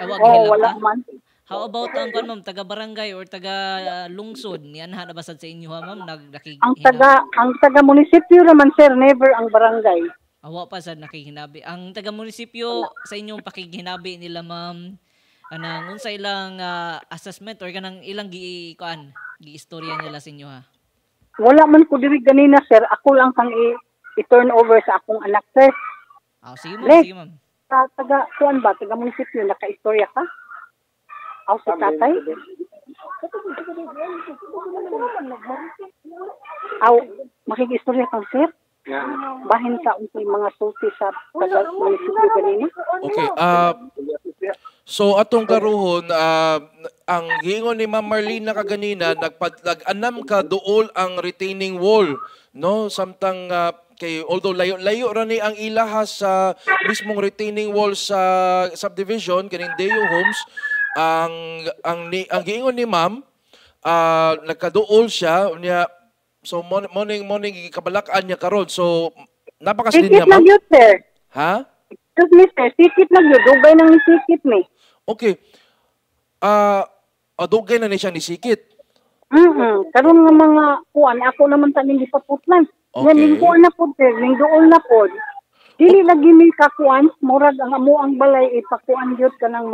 Wala man. How about ang kon ma'am taga barangay or taga lungsod niyan na basad sa inyo ha ma'am ang taga munisipyo naman sir, never ang barangay. Awa pa sa nakihinabi. Ang taga-munisipyo sa inyong pakihinabi nila ma'am, anang unsa ilang assessment or kanang ilang gi-istorya nila sa inyo ha? Wala man ko diri ganina sir, ako lang kang i-turn over sa akong anak sir. Sige ma'am. Taga kuan ba, taga munisipyo naka-istorya ka? Si tatay? Makikistorya kang sir? Bahin sa unsay mga sulti sa munisipyo kanina. Okay. So atong karuhon ang giingon ni Ma'am Marlene kaganina nag-anam ka duol ang retaining wall, no? Samtang kay although layo ra ni ang ilaha sa mismong retaining wall sa subdivision kaning Deo Homes, ang giingon ni ma'am, nagkaduol siya niya. So morning kabalakan niya karon. So napakaslin niya Sikit na ma'am. yun, sir. Ha? Excuse me, sir. Sikit na yun. Dugay nang sikit me. Okay. Adugay na ni siya ni sikit. Karon nga mga kuan, ako naman tanin gipaputlan. Okay. Yan, ning kuan na po, sir. Ning dool na po. Dili lagi mi kakuan. Murag ang amo ang balay, ipakuan yun ka nang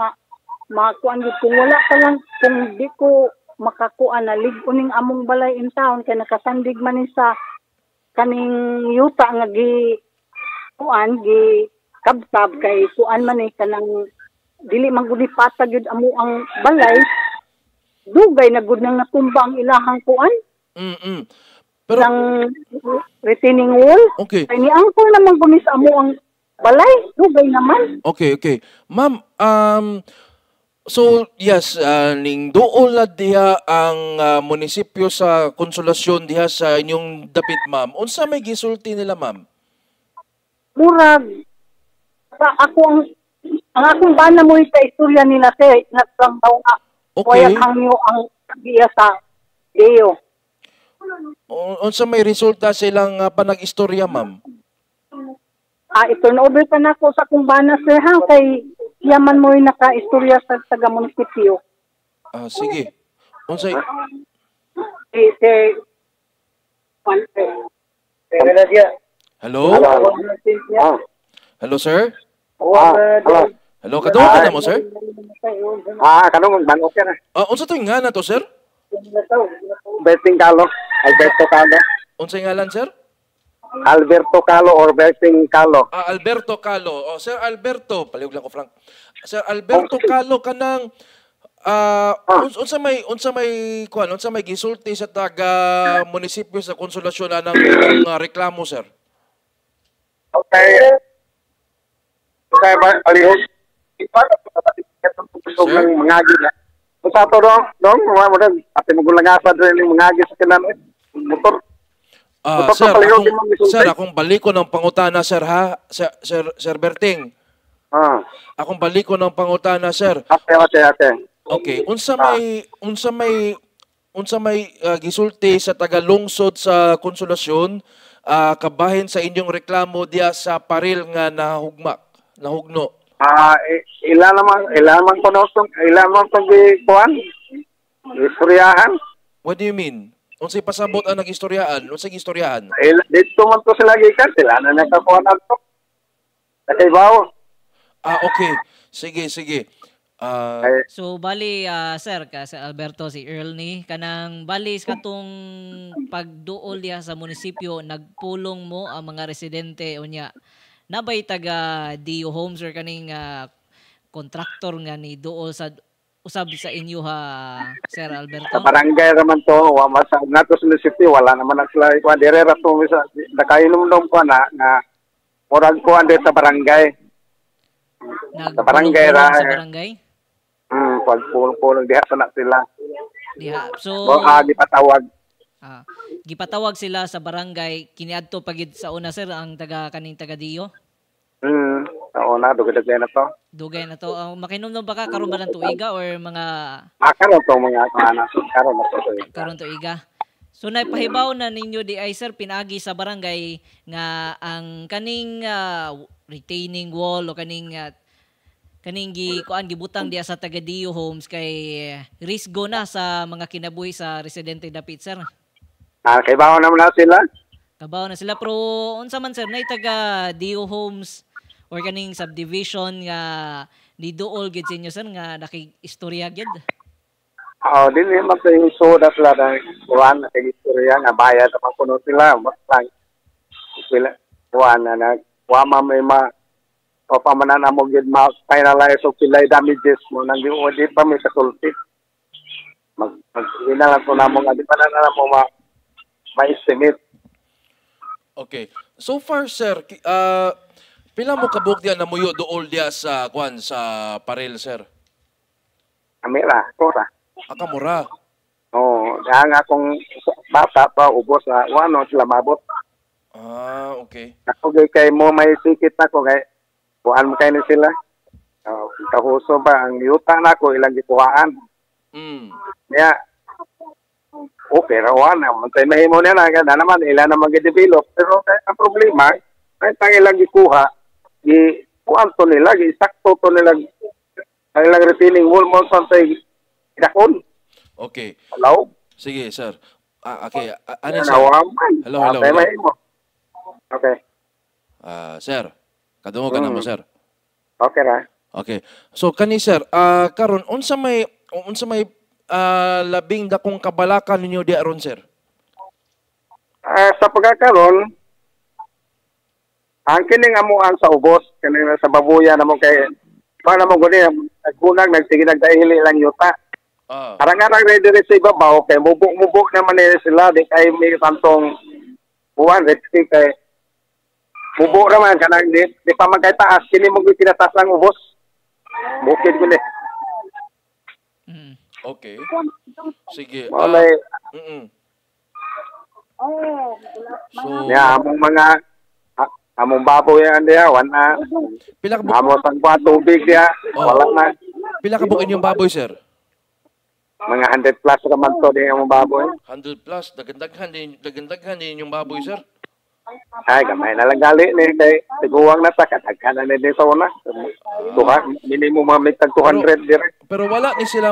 makuan yun. Kung wala ka lang, kung di ko makakuan na liguning among balay in town, kaya nakasandig man ni sa kaning yuta nga gi kuan, gi kabsab, kay kuan man ni kanang dili man gud patag yun amo ang balay. Dugay na gud nang natumba ang ilahang kuan. Pero Ng retaining wall. okay. Kay ni angkol naman gumis amo ang balay. Dugay naman. Okay. Ma'am, so yes, ning duol na diha ang munisipyo sa Konsolasyon diha sa inyong dapit ma'am. Unsa may gisulti nila ma'am? Murag sa ako ang akong bana mo sa istorya nila sir. Natrang daw nga. Okay. Kaya hangyo ang biya sa Deo. Unsa may resulta silang panag-istorya ma'am? Ito na over ka na ko sa akong bana sir ha. Kay yaman mo yung naka-istorya sa taga-munisipyo. Sige. Unsay Hello? Hello sir? Hello, kadungog ka na mo sir? Kanong bangok yan. Unsa to nga na to sir? Berting Calo. Alberto Calo. Unsay ngalan sir? Alberto Calo or Berting Calo. Alberto Calo. Sir Alberto, palihog lang ko Frank. Sir Alberto Calo kanang unsa may gisulti sa taga munisipyo sa Konsolasyon anang inyong reklamo sir? Okay. Okay, palihog. Sir? Mga gila. Kung sa to dong, ati mo gulang asad rin yung mga gila sa kinan. Motor. Sir, akong baliko ng pangutana sir ha? Sir Berting. Akong baliko ng pangutana sir. Okay. Okay, unsa may gisulti sa tagalungsod sa Konsolasyon kabahin sa inyong reklamo diya sa paril nga nahugno. Ilan naman tong kuan. Istoryahan. What do you mean? Unsay pasabot ang nagistoryaan? Unsay gistoryahan? Dito man to sila gikan, sila na nakakuha na to. Nakaibaw. Okay. Sige. So bali sir ka sa Alberto si Earl ni kanang bali sa katong pagduol diha sa munisipyo nagpulong mo ang mga residente unya nabay taga DO Homes or kaning contractor nga ni duol sa usab sa inyo ha Sir Alberto? Sa barangay raman to, nato sa city wala naman na sila kuan dire ra to sa nakainom-nom ko na murag kuan sa barangay. Sa barangay ra. Sa barangay? Pagpulong diha sa sila. Diha. So gipatawag. Gipatawag sila sa barangay kiniadto pagid sa una sir ang kaning taga Dio. Oo na dugay na to. Dugay na to. Makinomnom ba ka karon ba ng tuiga or mga karon to mga kana karon na to. Karon tuiga. So naipahibaw na ninyo di ay sir pinagi sa barangay nga ang kaning retaining wall o kaning gibutang diya sa taga Dio Homes kay risgo na sa mga kinabuhi sa residente dapit sir. Kay bawo naman na sila. Kabaw na sila pero unsa man sir nay taga Dio Homes or kaning subdivision nga ni duol gid sa inyo sir nga nakig-istorya gid. Dili man sa yung soda sila na kuhan na istorya nga bayad naman kuno sila. Masang sila kuhan na wama may pamanan mo gid ma-finalize o pilay damages mo nang di pa may kasulti. Mag-ina lang po na mo nga di pa na mo ma-estimate. Okay. So far sir, pila mo kabuk diya na muyo duol diya sa paril sir? Amira, kora. Akamura. Kaya nga kung bata pa ubos na sila mabot. Okay. Ako kay mo may sikit na ko kay kuhan mo kayo sila. Kahuso ba ang yuta na ko ilang gikuhaan. Kaya, pero wala. Mantay mahimo niya na. Kada naman, ilan na mag-develop. Pero ang problema, kahit ang ilang gikuha, gikuhaan to nila, gisakto to nila, ang ilang retaining wall mo santay idakon. Okay. Hello? Sige, sir. Okay. Ano, sir? Nawaman. Hello. Mahimo. Okay. Sir, kadungo ka na mo, sir. Okay ra. Okay. So kani sir, karon unsa may labing dakong kabalakan ninyo di aron, sir? Sa pagkakaroon, ang kining amuan sa ubos, kining sa babuya na mo kay para mo guni nagkunag nagsige nagdahili lang yuta. Arang-arang ready sa ibabaw kay mubok naman nila sila di kay may santong buwan ready kay mubok naman kanang di pa magkay taas kini mo kinataas lang ubos. Bukid guni. Okay. Sige. So, among baboy yan diya, wana. Pila ka Amo sang tubig diya, wala na. Pila ka bukin yung baboy, sir? Mga 100 plus ka man to din among baboy. 100 plus, dagandaghan din yung baboy, sir. Ay, gamay na lang gali ni kay tiguwang na ta kadaghan na ni sa una. Minimum mamitag 200 dire. Pero wala ni sila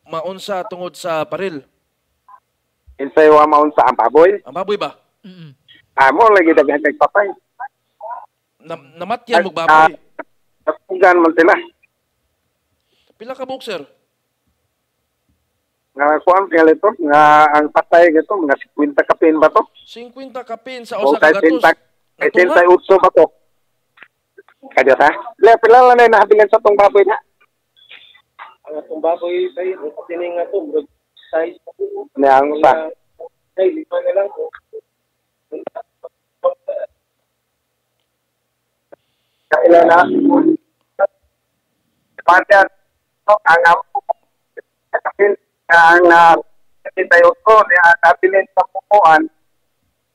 maunsa tungod sa paril. Insay wa maun sa ang baboy. Ang baboy ba? Amo lagi daghan kay patay. Namatyan mo baboy. Napugan man sila. Pila ka buok, sir? Nga kuan kaya ito, nga ang patay gito, mga 50 kapin ba to? 50 kapin sa usa kay ka gatos. 38 ba to? Kaya ta? Pila lang na nahabilan sa tong baboy na. Ang atong baboy tay tining nga to size na ang sa ay lima na lang ko. Kailan na? Pandan ang tayo ko niya nabilin sa pupuan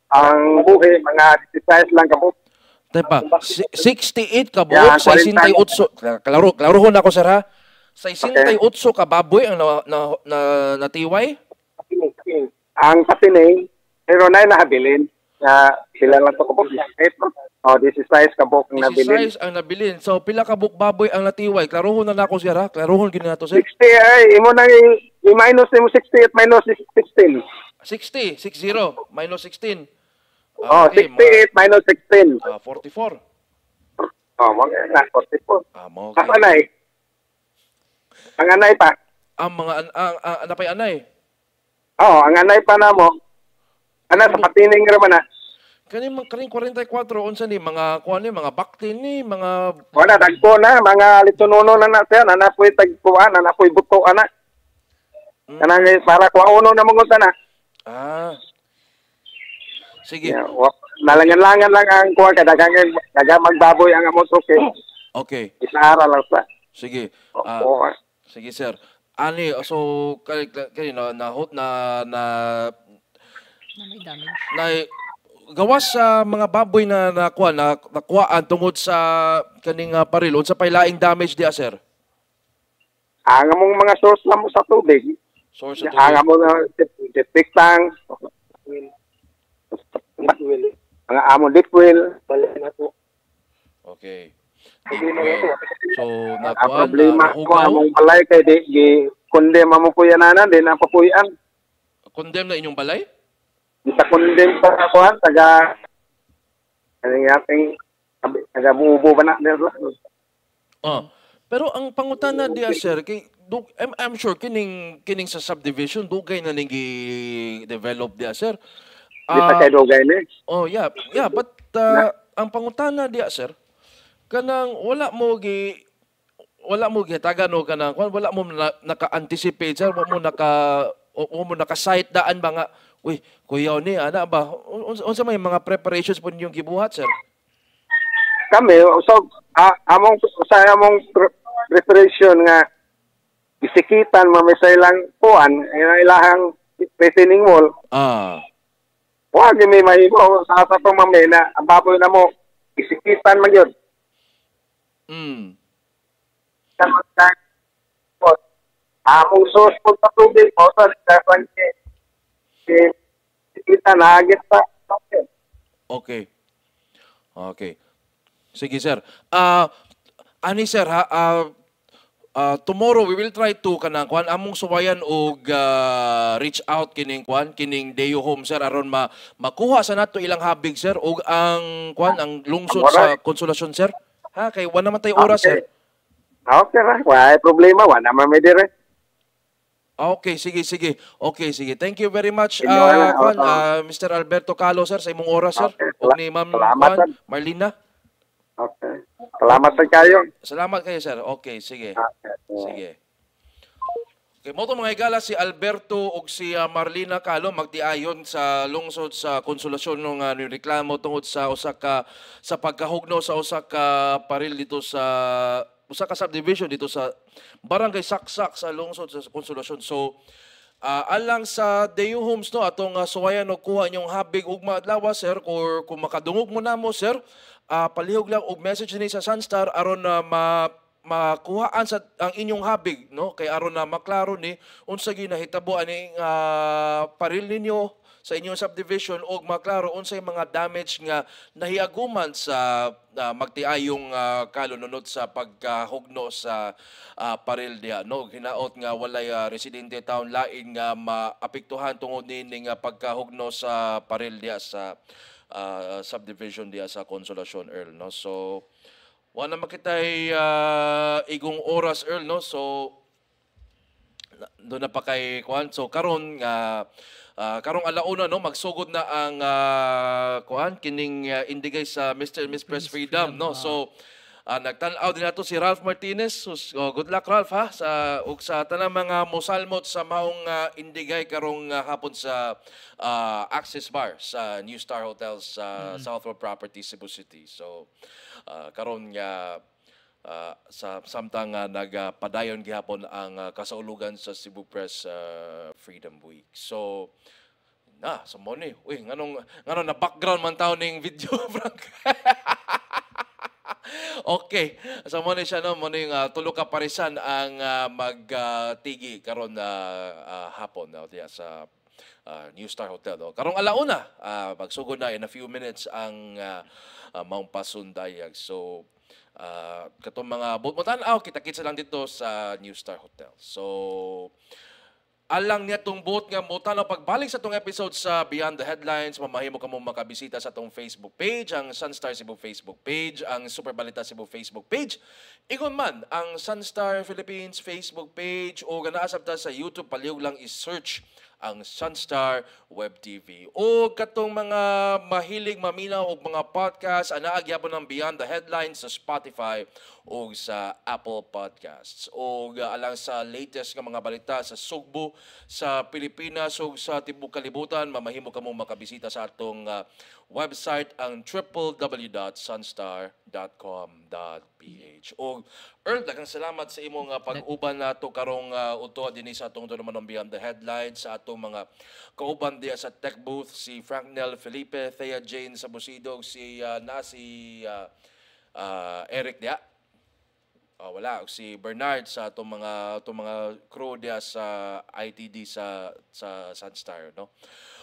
ang buhi mga 16 lang kabuk. Tepa, 68 ka buok, 68. Klaro ko na ako, sir, ha? 68 ka baboy ang natiway? Ang patining, pero na nahabilin. Sila lang ito kabuk. This is size kabuk ang nabilin. 16 ang nabilin. So, pila ka buok baboy ang natiway? Klaro ko na ako, sir, ha? Klaro ko na to, sir. 60 ay, imo nang i-minus mo 68 minus 16. 60 minus 16. Okay, 68 minus 16. 44. Mga 44. Okay. Ang anay? Ang anay pa? Ang mga anapay anay. Ang anay pa na mo. Ana sa patining raman na. Kaning 44 unsa ni mga kuan ni mga baktin ni mga wala dagko na mga litunono na siya na poy tagkuan na poy buto ana. Kanang para kuha uno na mong na. Sige. Nalangan-langan lang ang kuha kadagang magbaboy ang amo truke. Okay. Isaara lang sa. Sige. Sige, sir. Ani so kani na may damage. Gawas sa mga baboy na nakuhaan tungod sa kaning paril unsa pay laing damage diya, sir? Ang among mga source lang mo sa tubig. Source sa tubig. Ang among depiktang mga among deep well. Okay. So ang problema ko among balay kay di condemn mo po yan ana din ang papuyan. Condemn na inyong balay? Bisa condemn pa kuan taga ating bubo ba na nila. Pero ang pangutana diya, sir, I'm sure kining sa subdivision dugay na ning develop diya, sir. Bisa kay dugay ni. Yeah, but ang pangutana diya, sir, kanang wala mo gihatagan o kanang wala mo naka-anticipate, sir, wala mo naka-site daan ba nga uy, kuyaw ni, ana ba? Unsa may mga preparations po ninyong gibuhat, sir? Kami, so, among preparation nga, isikitan, mamisay lang puan, ilahang retaining wall. Huwag may mahimo, sa itong mamay na, ang baboy na mo, isikitan man yun. kanon kay among source po sa tubig mo sa Stefan kita na agit pa. Okay. Okay. Sige, sir. Ani, sir, ha? Tomorrow, we will try to kanang kwan among suwayan og reach out kining kwan kining Deo Home, sir, aron makuha sa nato ilang habig, sir, og ang kwan ang lungsod sa Konsolasyon, sir. Ha, kay wala naman tayo oras, sir. Okay ra, wala problema, wala naman may dire. Okay, sige, sige. Okay, sige. Thank you very much, Kwan, Mr. Alberto Calo, sir, sa imong oras, sir. Okay, O ni Ma'am salamat, Kwan, sir. Marlina. Okay. Salamat sa kayo. Salamat kayo, sir. Okay, sige. Okay. Sige. Okay, mo mga igala si Alberto ug si Marlina Calo magtiayon sa lungsod sa Konsolasyon ng reklamo tungod sa sa pagkahugno sa usa ka paril dito sa usa ka subdivision dito sa Barangay Saksak sa lungsod sa Konsolasyon. So alang sa Deo Homes no atong suwayan og kuha inyong habig ug maadlaw, sir, or kung makadungog mo na mo, sir, palihog lang og message ni sa Sunstar aron na makuhaan sa ang inyong habig, no, kay aron na maklaro ni unsa ginahitabo aning paril ninyo sa inyong subdivision og maklaro unsay mga damage nga nahiaguman sa magtiayong kalununod sa pagkahugno sa paril diha, no, hinaot nga walay residente taon lain nga maapektuhan tungod ni nga pagkahugno sa paril diha sa subdivision diha sa Konsolasyon, Earl, no. So wala makitay igong oras, Earl, no. So doon na pa kay kuan. So karon karong alauna, no, magsugod na ang kuan kining indigay sa Mr. and Miss Press Freedom, no. So nagtan-aw din nato si Ralph Martinez. So, good luck, Ralph, ha, sa tanang mga mosalmot sa maong indigay karong hapon sa Access Bar sa New Star Hotel sa Southwood Properties, Cebu City. So karon nga sa samtang nagpadayon gihapon ang kasaulugan sa Cebu Press Freedom Week. So sa mo ni, uy, nganong na background man taon ning video, Frank. Okay, sa mo ni siya, no, mo ning tulo ka parisan ang magtigi karon hapon diya sa New Star Hotel, no. Karong alauna magsugod na in a few minutes ang Mount Pasundayag. So katong mga boat mo tan-aw kita-kitsa lang dito sa New Star Hotel. So alang niya tong boat nga mo tanaw pagbalik sa tong episode sa Beyond the Headlines, mamahimo ka mo makabisita sa tong Facebook page, ang Sunstar Cebu Facebook page, ang Super Balita Cebu Facebook page. Ingon man ang Sunstar Philippines Facebook page o ganaasab ta sa YouTube, palihog lang i-search ang Sunstar Web TV. O katong mga mahilig maminaw og mga podcast, anaa gyapon ng Beyond the Headlines sa Spotify o sa Apple Podcasts. O alang sa latest nga mga balita sa Sugbo, sa Pilipinas o sa tibuok kalibutan, mamahimo ka mo makabisita sa atong website, ang www.sunstar.com.ph. O Earl, daghang salamat sa imong pag-uban nato karong uto dinhi sa atong dumanong Beyond the Headlines, sa atong mga kauban diya sa tech booth, si Franknel Felipe, Thea Jane sa Busidog, si Eric diya. Wala si Bernard sa atong mga crew diya sa ITD sa Sunstar, no.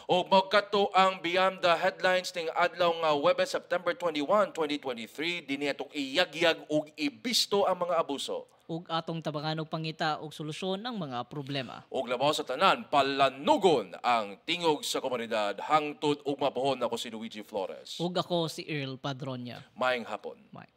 O magkato ang Beyond the Headlines ning adlaw nga Huwebes, September 21, 2023, dinhi atong iyagyag ug ibisto ang mga abuso. Ug atong tabangan og pangita og solusyon ang mga problema. Ug labaw sa tanan, palanugon ang tingog sa komunidad. Hangtod ug mapuhon ako si Luigi Flores. Ug ako si Earl Padronya. Maayong hapon. May.